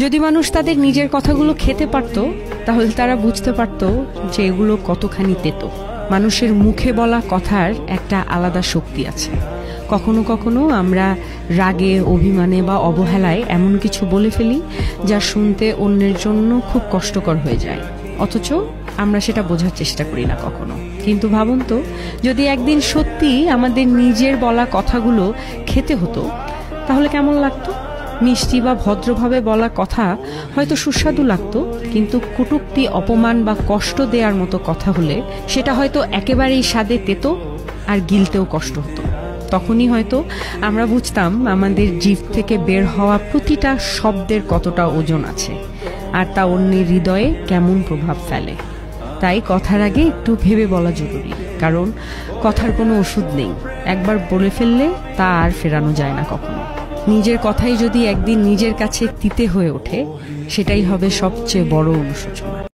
যদি মানুষ তাদের নিজের কথাগুলো খেতে পারত, তাহলে তারা বুঝতে পারত যে এগুলো কতখানি তেতো। মানুষের মুখে বলা কথার একটা আলাদা শক্তি আছে। কখনো কখনো আমরা রাগে, অভিমানে বা অবহেলায় এমন কিছু বলে ফেলি যা শুনতে অন্যের জন্য খুব কষ্টকর হয়ে যায়, অথচ আমরা সেটা বোঝার চেষ্টা করি না কখনো। কিন্তু ভাবুন তো, যদি একদিন সত্যি আমাদের নিজের বলা কথাগুলো খেতে হতো, তাহলে কেমন লাগতো? মিষ্টি বা ভদ্রভাবে বলা কথা হয়তো সুস্বাদু লাগতো, কিন্তু কটূক্তি, অপমান বা কষ্ট দেওয়ার মতো কথা হলে সেটা হয়তো একেবারেই স্বাদে তেতো আর গিলতেও কষ্ট হতো। তখনই হয়তো আমরা বুঝতাম আমাদের জিভ থেকে বের হওয়া প্রতিটা শব্দের কতটা ওজন আছে, আর তা অন্যের হৃদয়ে কেমন প্রভাব ফেলে। তাই কথার আগে একটু ভেবে বলা জরুরি, কারণ কথার কোনো ওষুধ নেই। একবার বলে ফেললে তা আর ফেরানো যায় না কখনো। নিজের কথাই যদি একদিন নিজের কাছে তিতে হয়ে ওঠে, সেটাই হবে সবচেয়ে বড় অনুশোচনা।